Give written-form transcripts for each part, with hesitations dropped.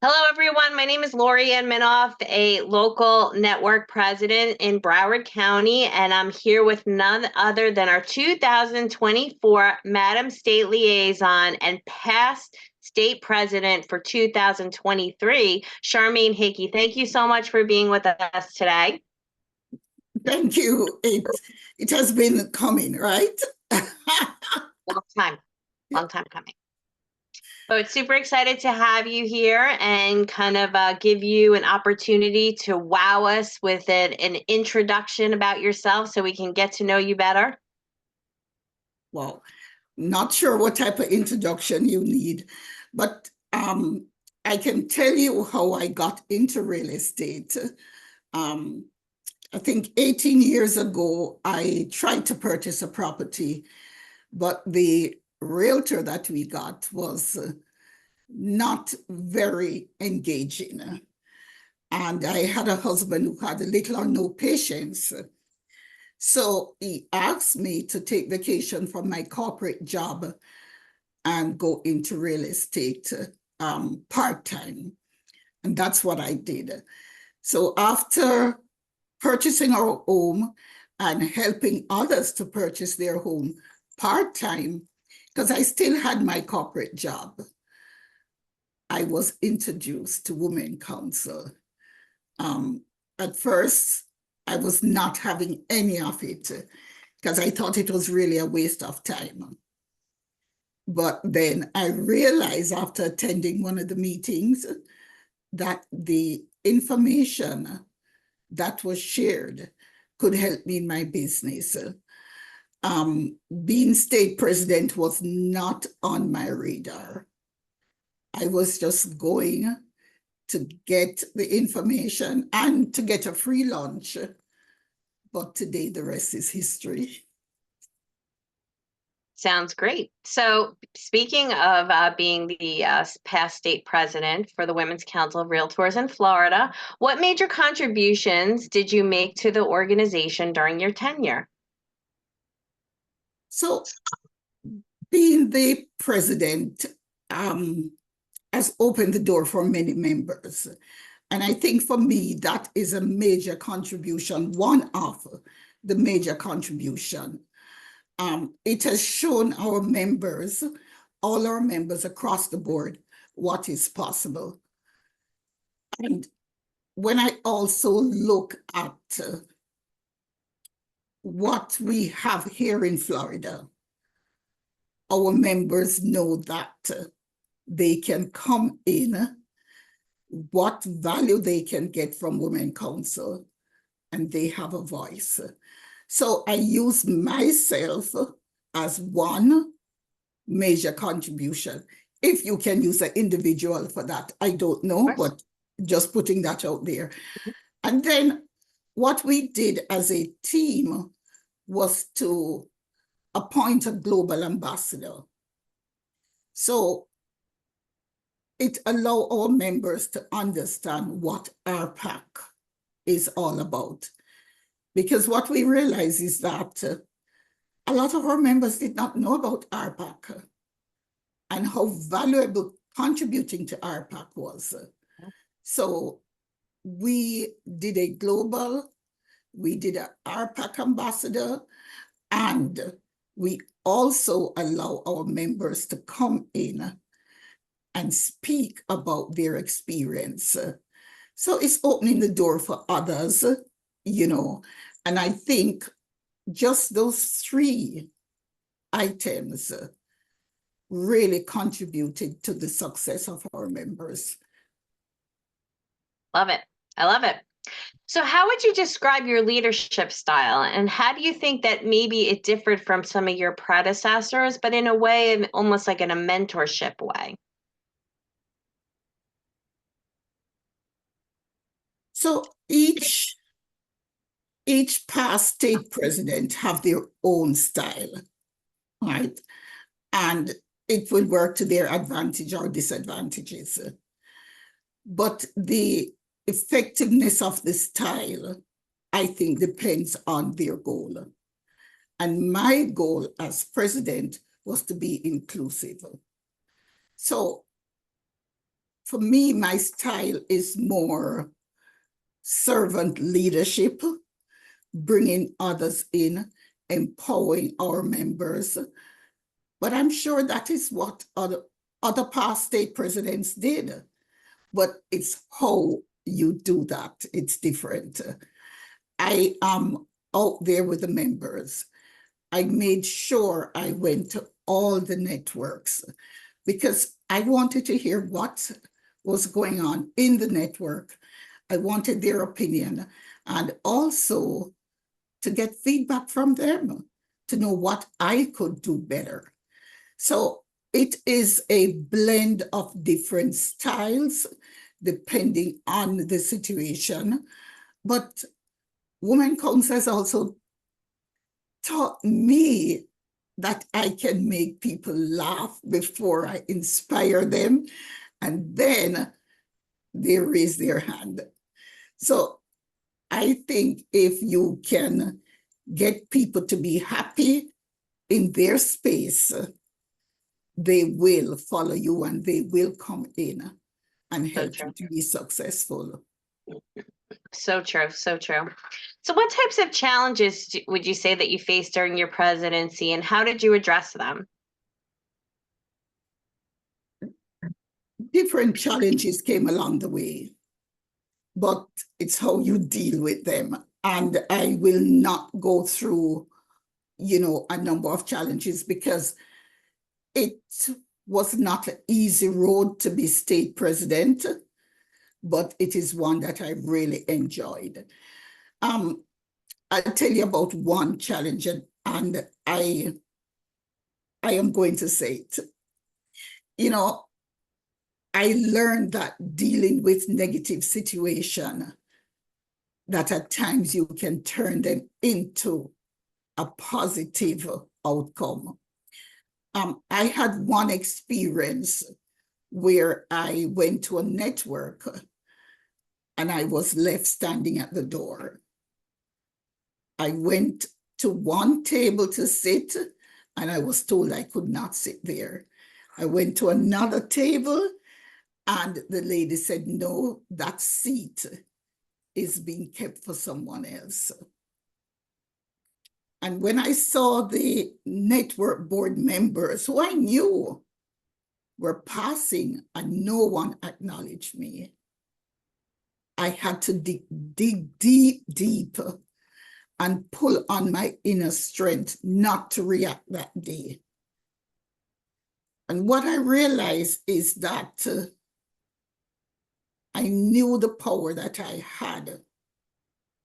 Hello, everyone. My name is Lori Ann Minoff, a local network president in Broward County, and I'm here with none other than our 2024 Madam State Liaison and past state president for 2023, Charmaine Hickey. Thank you so much for being with us today. Thank you. It has been coming, right? Long time coming. But super excited to have you here and kind of give you an opportunity to wow us with an introduction about yourself so we can get to know you better. Well, not sure what type of introduction you need, but I can tell you how I got into real estate. I think 18 years ago, I tried to purchase a property, but the realtor that we got was not very engaging. And I had a husband who had little or no patience. So he asked me to take vacation from my corporate job and go into real estate part-time. And that's what I did. So after purchasing our home and helping others to purchase their home part-time, because I still had my corporate job, I was introduced to Women Council. At first, I was not having any of it because I thought it was really a waste of time. But then I realized after attending one of the meetings that the information that was shared could help me in my business. Being state president was not on my radar. I was just going to get the information and to get a free lunch. But today, the rest is history. Sounds great. So speaking of being the past state president for the Women's Council of Realtors in Florida, what major contributions did you make to the organization during your tenure? So being the president has opened the door for many members. And I think for me, that is a major contribution, one of the major contribution. It has shown our members, all our members across the board, what is possible. And when I also look at what we have here in Florida, our members know that they can come in, what value they can get from Women Council, and they have a voice. So I use myself as one major contribution. If you can use an individual for that, I don't know, but just putting that out there. And then what we did as a team was to appoint a global ambassador. So it allows our members to understand what RPAC is all about. Because what we realize is that a lot of our members did not know about RPAC and how valuable contributing to RPAC was. So we did a global, we did an RPAC ambassador, and we also allow our members to come in and speak about their experience. So it's opening the door for others, you know, and I think just those three items really contributed to the success of our members. Love it. I love it. So how would you describe your leadership style, and how do you think that maybe it differed from some of your predecessors, but in a way, almost like in a mentorship way? So each past state president have their own style, right? And it will work to their advantage or disadvantages. But the effectiveness of the style, I think, depends on their goal. And my goal as president was to be inclusive. So for me, my style is more servant leadership, bringing others in, empowering our members. But I'm sure that is what other past state presidents did. But it's how you do that. It's different. I am out there with the members. I made sure I went to all the networks because I wanted to hear what was going on in the network. I wanted their opinion and also to get feedback from them to know what I could do better. So it is a blend of different styles depending on the situation. But Women Council has also taught me that I can make people laugh before I inspire them, and then they raise their hand. So I think if you can get people to be happy in their space, they will follow you and they will come in and help you to be successful. So true, so true. So what types of challenges would you say that you faced during your presidency, and how did you address them? Different challenges came along the way, but it's how you deal with them. And I will not go through, a number of challenges because it was not an easy road to be state president, but it is one that I really enjoyed. I'll tell you about one challenge, and I am going to say it. I learned that dealing with negative situation, that at times you can turn them into a positive outcome. I had one experience where I went to a network and I was left standing at the door. I went to one table to sit and I was told I could not sit there. I went to another table and the lady said, no, that seat is being kept for someone else. And when I saw the network board members who I knew were passing and no one acknowledged me, I had to dig deep and pull on my inner strength not to react that day. And what I realized is that I knew the power that I had.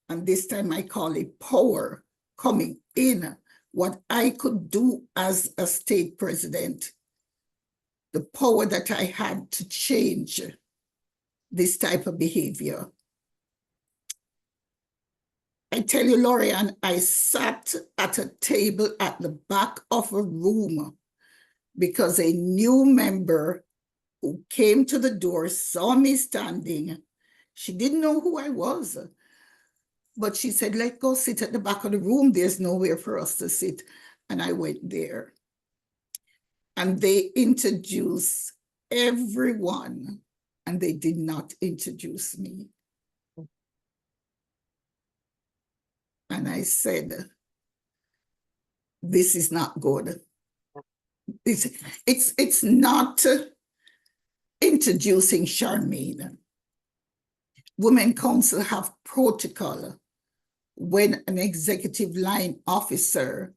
And this time I call it power coming in, what I could do as a state president, the power that I had to change this type of behavior. I tell you, Lorianne, I sat at a table at the back of a room because a new member who came to the door saw me standing. She didn't know who I was, but she said, let's go sit at the back of the room. There's nowhere for us to sit. And I went there. And they introduced everyone, and they did not introduce me. And I said, this is not good. It's not introducing Charmaine. Women Council have protocol when an executive line officer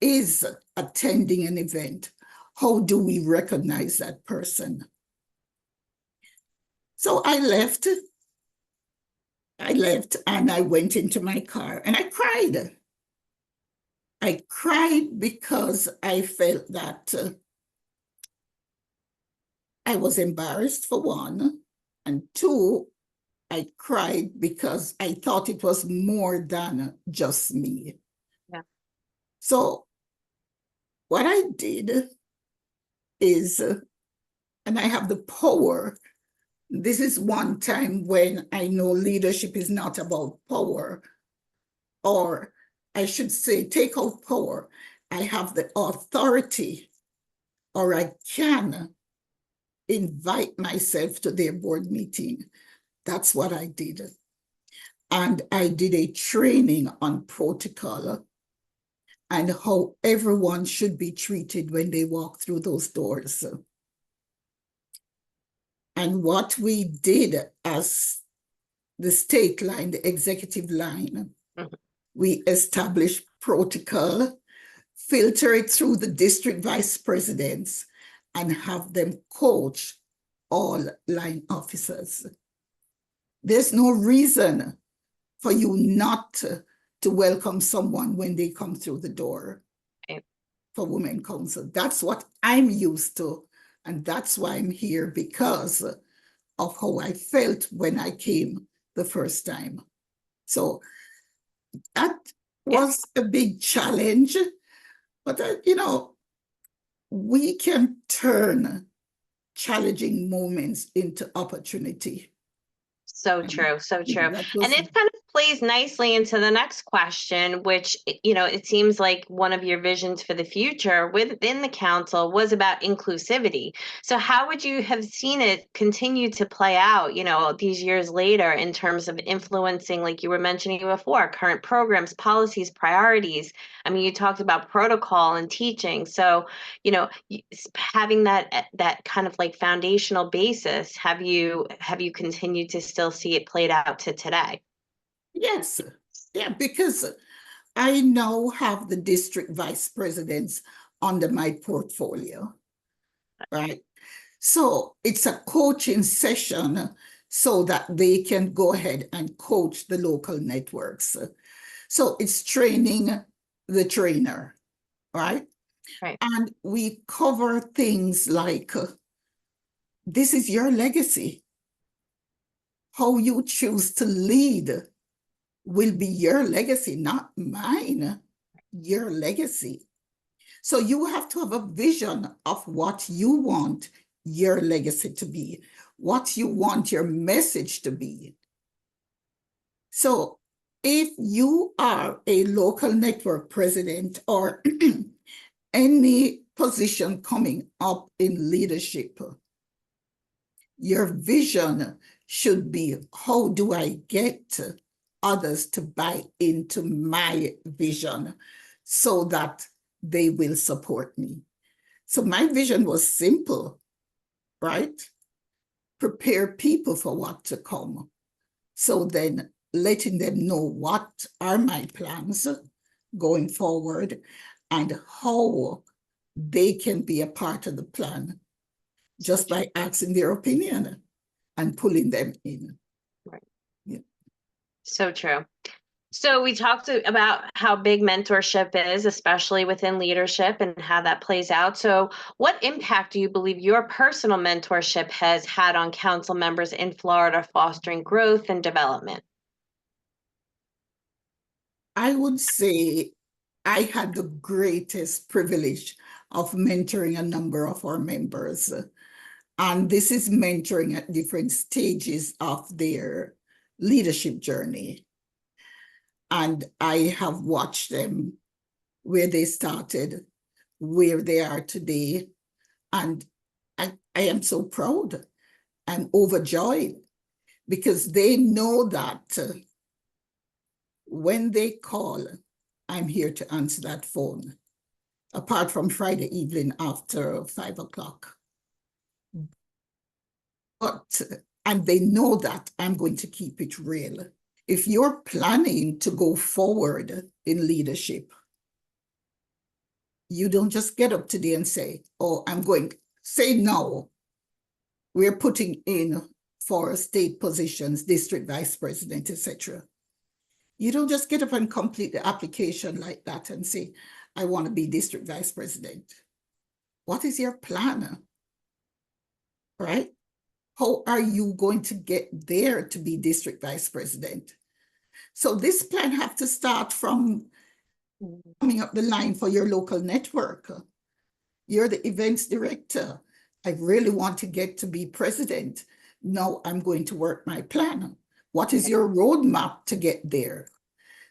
is attending an event. How do we recognize that person? So I left and I went into my car and I cried. I cried because I felt that I was embarrassed, for one, and two, I cried because I thought it was more than just me. Yeah. So what I did is, and I have the power, this is one time when I know leadership is not about power, or I should say, take out power. I have the authority, or I can invite myself to their board meeting. That's what I did. And I did a training on protocol and how everyone should be treated when they walk through those doors. And what we did as the state line, the executive line, we established protocol, filter it through the district vice presidents, and have them coach all line officers. There's no reason for you not to welcome someone when they come through the door for Women Council. That's what I'm used to, and that's why I'm here, because of how I felt when I came the first time. So that was a big challenge, but we can turn challenging moments into opportunity. So true, so true. And it kind of plays nicely into the next question, which, it seems like one of your visions for the future within the council was about inclusivity. So how would you have seen it continue to play out, these years later, in terms of influencing, like you were mentioning before, current programs, policies, priorities? I mean, you talked about protocol and teaching. So, having that kind of like foundational basis, have you continued to still see it played out to today? Yes. Yeah, because I now have the district vice presidents under my portfolio, right? So it's a coaching session so that they can go ahead and coach the local networks. So it's training the trainer, right? Right. And we cover things like, this is your legacy. How you choose to lead will be your legacy, not mine, your legacy. So you have to have a vision of what you want your legacy to be, what you want your message to be. So if you are a local network president or any position coming up in leadership, your vision should be, how do I get others to buy into my vision so that they will support me? So my vision was simple, right? Prepare people for what to come. So then letting them know what are my plans going forward and how they can be a part of the plan just by asking their opinion and pulling them in. Right. Yeah. So true. So we talked about how big mentorship is, especially within leadership, and how that plays out. So what impact do you believe your personal mentorship has had on council members in Florida fostering growth and development? I would say I had the greatest privilege of mentoring a number of our members. And this is mentoring at different stages of their leadership journey. And I have watched them where they started, where they are today. And I am so proud and overjoyed because they know that when they call, I'm here to answer that phone, apart from Friday evening after 5 o'clock. And they know that I'm going to keep it real. If you're planning to go forward in leadership, you don't just get up today and say, oh, I'm going, say no. We're putting in for state positions, district vice president, etc. You don't just get up and complete the application like that and say, I want to be district vice president. What is your plan? Right? How are you going to get there to be district vice president? So this plan have to start from coming up the line for your local network. You're the events director. I really want to get to be president. Now I'm going to work my plan. What is your roadmap to get there?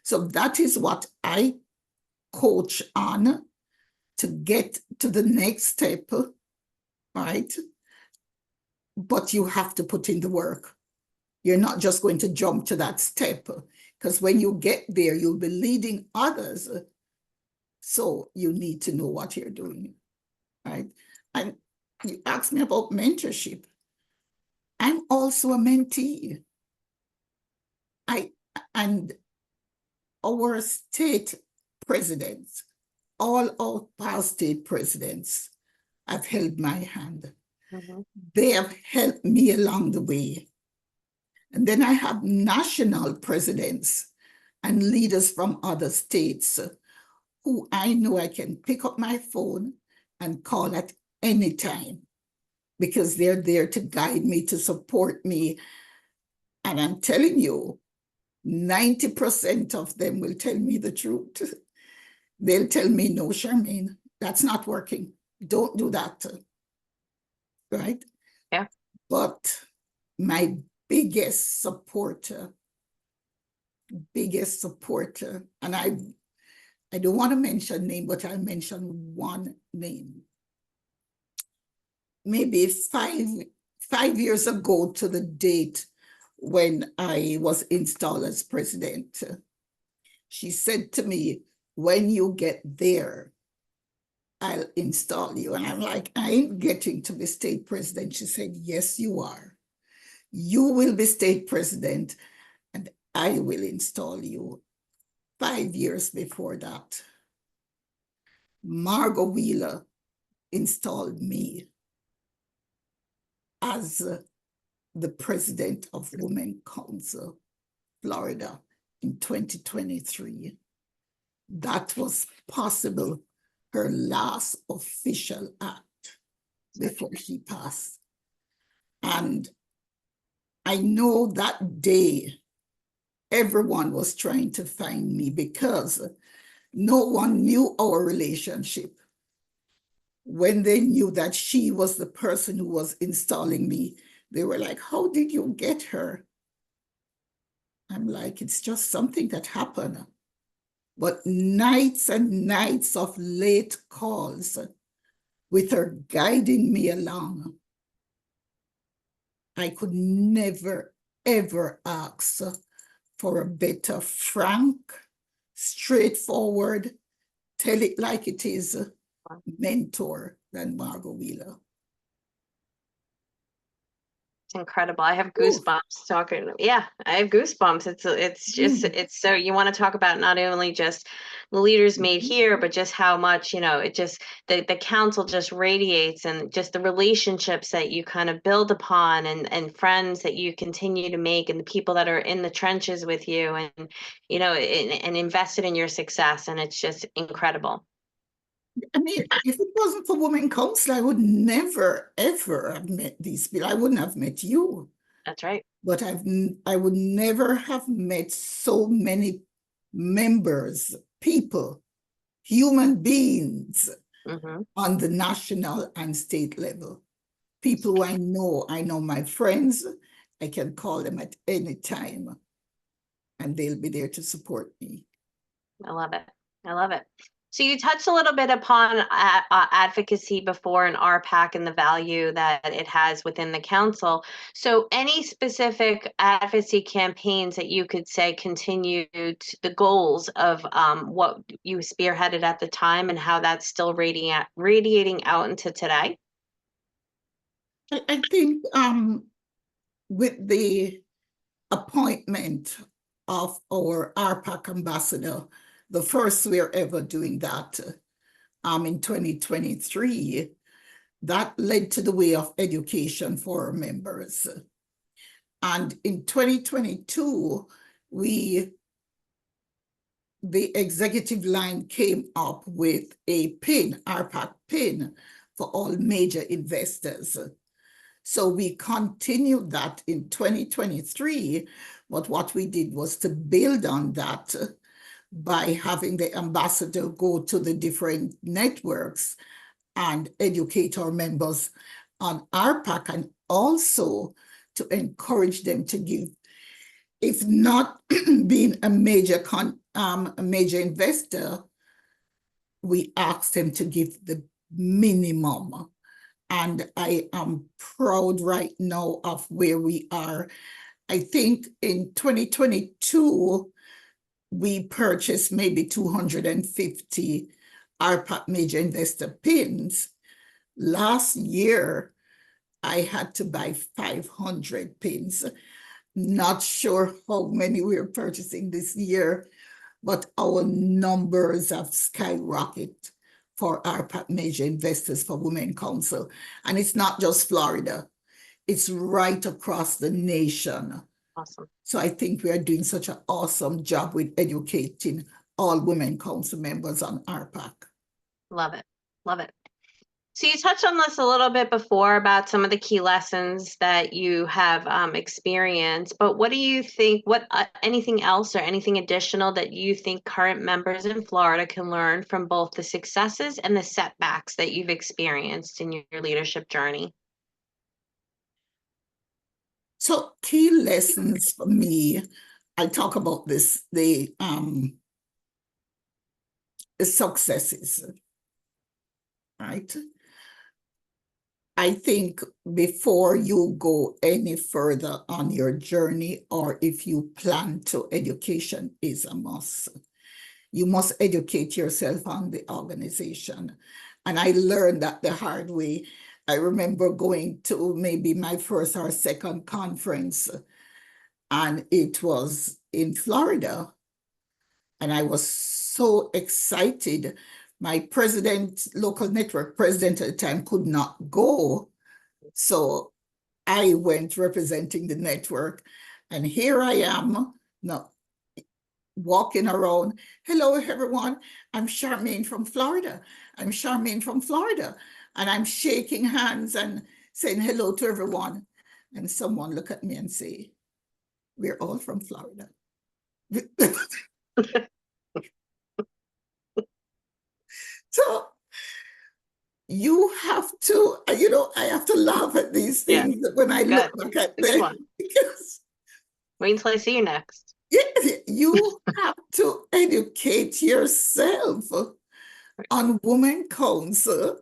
So that is what I coach on to get to the next step, right? but you have to put in the work. You're not just going to jump to that step, because when you get there, you'll be leading others. So you need to know what you're doing, right? And you asked me about mentorship. I'm also a mentee. And our state presidents, all our past state presidents have held my hand. Mhm. They have helped me along the way. And then I have national presidents and leaders from other states who I know I can pick up my phone and call at any time because they're there to guide me, to support me. And I'm telling you, 90% of them will tell me the truth. They'll tell me, no, Charmaine, that's not working. Don't do that. Right? Yeah. But my biggest supporter, and I don't want to mention name, but I'll mention one name. Maybe five years ago to the date when I was installed as president, she said to me, when you get there, I'll install you. And I'm like, I ain't getting to be state president. She said, yes, you are. You will be state president and I will install you. 5 years before that, Margot Wheeler installed me as the president of Women Council, Florida in 2023. That was possible, her last official act before she passed. And I know that day, everyone was trying to find me because no one knew our relationship. When they knew that she was the person who was installing me, they were like, how did you get her? I'm like, it's just something that happened. But nights and nights of late calls with her guiding me along, I could never, ever ask for a better, frank, straightforward, tell it like it is, mentor than Margot Wheeler. It's incredible. I have goosebumps talking. Yeah, I have goosebumps. It's so you want to talk about not only just the leaders made here, but just how much, it just the council just radiates, and just the relationships that you kind of build upon, and friends that you continue to make, and the people that are in the trenches with you, and and invested in your success. And it's just incredible. I mean, if it wasn't for Women Council, I would never, ever have met these people. I wouldn't have met you. That's right. But I would never have met so many members, people, human beings on the national and state level. People who I know my friends, I can call them at any time and they'll be there to support me. I love it. I love it. So you touched a little bit upon advocacy before, and RPAC and the value that it has within the council. So any specific advocacy campaigns that you could say continued the goals of what you spearheaded at the time, and how that's still radiating out into today? I think with the appointment of our RPAC ambassador, the first we're ever doing that in 2023, that led to the way of education for our members. And in 2022, the executive line came up with a pin, RPAC pin, for all major investors. So we continued that in 2023, but what we did was to build on that by having the ambassador go to the different networks and educate our members on RPAC, and also to encourage them to give, if not being a major investor, we asked them to give the minimum And I am proud right now of where we are. I think in 2022, we purchased maybe 250 RPAC major investor pins. Last year, I had to buy 500 pins. Not sure how many we're purchasing this year, but our numbers have skyrocketed for RPAC major investors for Women Council. And it's not just Florida, it's right across the nation. Awesome. So I think we are doing such an awesome job with educating all Women Council members on RPAC. Love it. Love it. So you touched on this a little bit before about some of the key lessons that you have experienced, but what do you think, anything else or anything additional that you think current members in Florida can learn from both the successes and the setbacks that you've experienced in your leadership journey? So key lessons for me, I talk about this, the successes, right? I think before you go any further on your journey, or if you plan to, education is a must. You must educate yourself on the organization. And I learned that the hard way. I remember going to maybe my first or second conference, and it was in Florida. And I was so excited. My president, local network president at the time, could not go. So I went representing the network. And here I am now walking around. Hello, everyone. I'm Charmaine from Florida. I'm Charmaine from Florida. And I'm shaking hands and saying hello to everyone. And someone look at me and say, we're all from Florida. So you have to, I have to laugh at these things when I look back at them. Because wait until I see you next. You have to educate yourself on Women Council,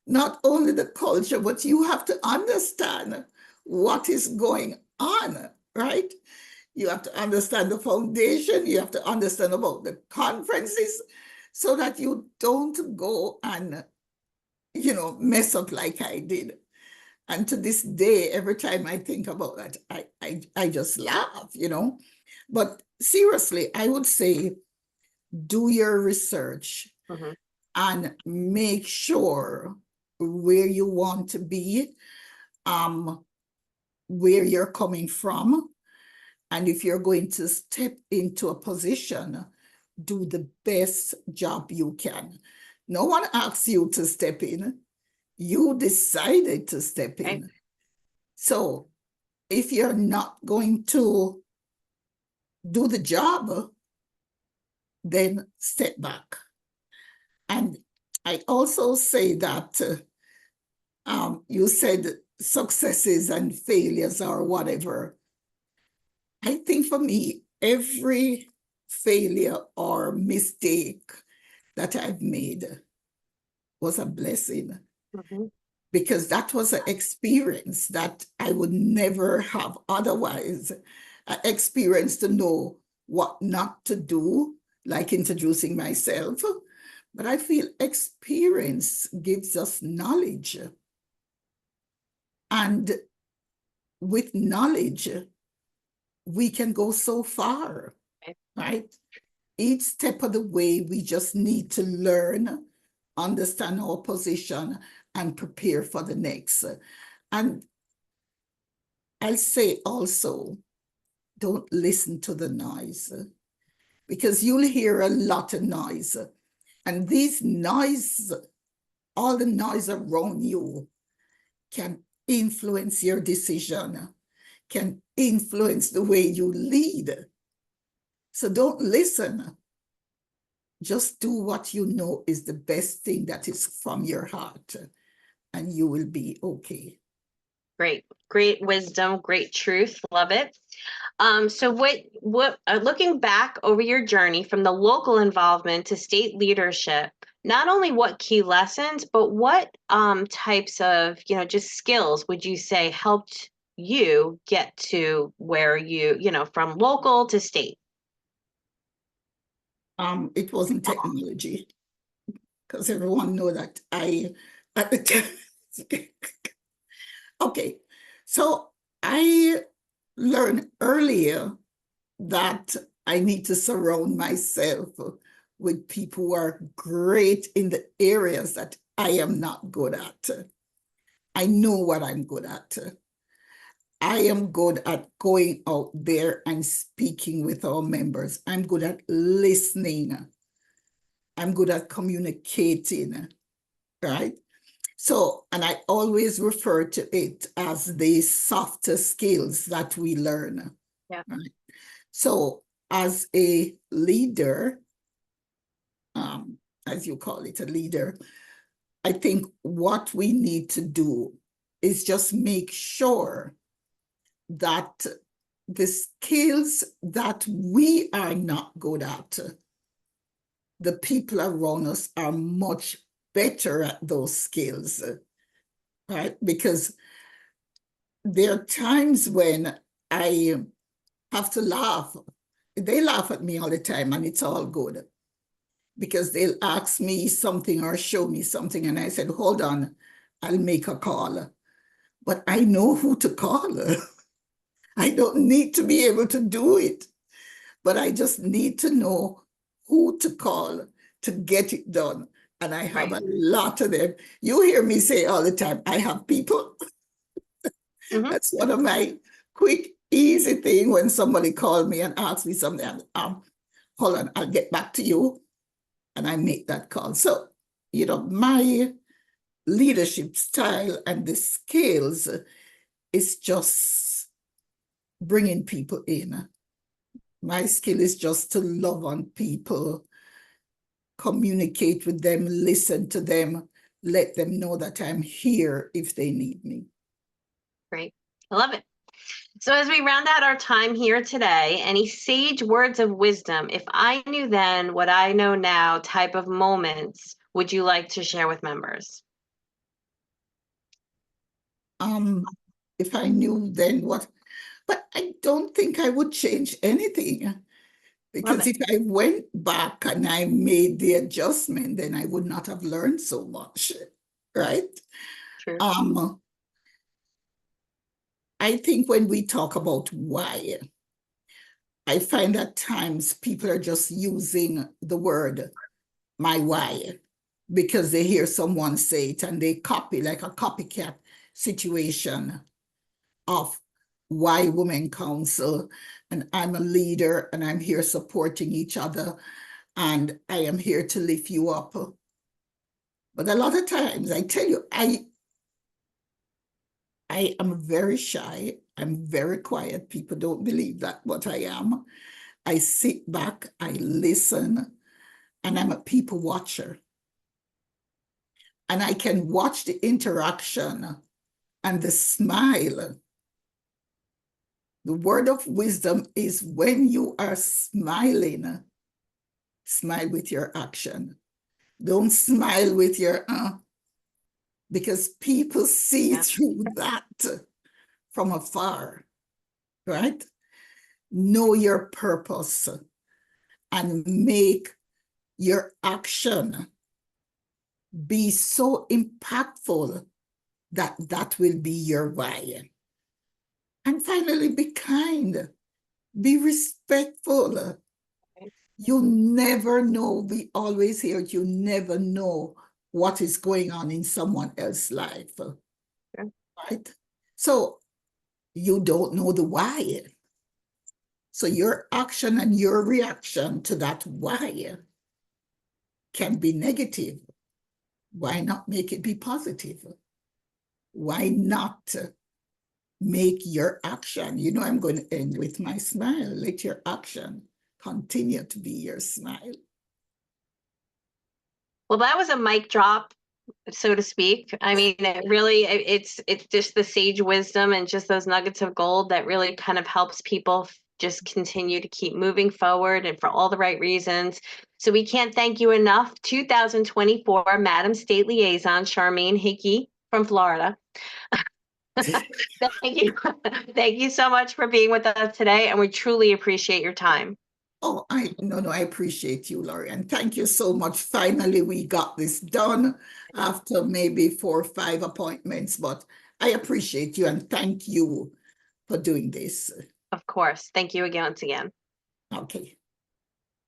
not only the culture, but you have to understand what is going on, right? You have to understand the foundation, you have to understand about the conferences, so that you don't go and, mess up like I did. And to this day, every time I think about that, I just laugh, But seriously, I would say, do your research and make sure where you want to be, where you're coming from. And if you're going to step into a position, do the best job you can. No one asks you to step in. You decided to step in. So if you're not going to do the job, then step back. And I also say that you said successes and failures or whatever. I think for me, every failure or mistake that I've made was a blessing, because that was an experience that I would never have otherwise. An experience to know what not to do, like introducing myself. But I feel experience gives us knowledge. And with knowledge, we can go so far, right? Each step of the way, we just need to learn, understand our position, and prepare for the next. And I'll say also, don't listen to the noise, because you'll hear a lot of noise. And these noise, all the noise around you can influence your decision, can influence the way you lead. So don't listen. Just do what you know is the best thing that is from your heart, and you will be okay. Great wisdom, great truth. Love it. So what looking back over your journey from the local involvement to state leadership, not only what key lessons, but what types of, just skills would you say helped you get to where from local to state? It wasn't technology, because everyone know that I at the time. Okay, so I learned earlier that I need to surround myself with people who are great in the areas that I am not good at. I know what I'm good at. I am good at going out there and speaking with our members. I'm good at listening. I'm good at communicating, right? So, and I always refer to it as the softer skills that we learn. Yeah. Right? So, as a leader, as you call it, a leader, I think what we need to do is just make sure that the skills that we are not good at, the people around us are much better at those skills, right? Because there are times when I have to laugh. They laugh at me all the time, and it's all good, because they'll ask me something or show me something, and I said, hold on, I'll make a call. But I know who to call. I don't need to be able to do it, but I just need to know who to call to get it done. And I have a lot of them. You hear me say all the time, I have people. Mhm. That's one of my quick, easy thing when somebody called me and asked me something. Hold on, I'll get back to you. And I make that call. So, my leadership style and the skills is just bringing people in. My skill is just to love on people, communicate with them, listen to them, let them know that I'm here if they need me. Great. I love it. So as we round out our time here today, any sage words of wisdom, if I knew then what I know now type of moments would you like to share with members? If I knew then what, but I don't think I would change anything, because if I went back and I made the adjustment, then I would not have learned so much, right? True. I think when we talk about why, I find at times people are just using the word my why because they hear someone say it and they copy, like a copycat situation of why Women Council, and I'm a leader and I'm here supporting each other and I am here to lift you up. But a lot of times, I tell you, I am very shy. I'm very quiet. People don't believe that, but I am. I sit back, I listen, and I'm a people watcher. And I can watch the interaction and the smile. The word of wisdom is when you are smiling, smile with your action. Don't smile with your because people see through that from afar, right? Know your purpose and make your action be so impactful that that will be your why. And finally, be kind, be respectful. You never know, we always hear, you never know what is going on in someone else's life, right? So you don't know the why. So your action and your reaction to that why can be negative. Why not make it be positive? Why not make your action? I'm going to end with my smile. Let your action continue to be your smile. Well, that was a mic drop, so to speak. I mean, it's just the sage wisdom and just those nuggets of gold that really kind of helps people just continue to keep moving forward and for all the right reasons. So we can't thank you enough. 2024 Madam State Liaison, Charmaine Hickey from Florida. Thank you. Thank you so much for being with us today, and we truly appreciate your time. Oh, I appreciate you, Laurie, and thank you so much. Finally, we got this done after maybe 4 or 5 appointments, but I appreciate you and thank you for doing this. Of course. Thank you again, once again. Okay.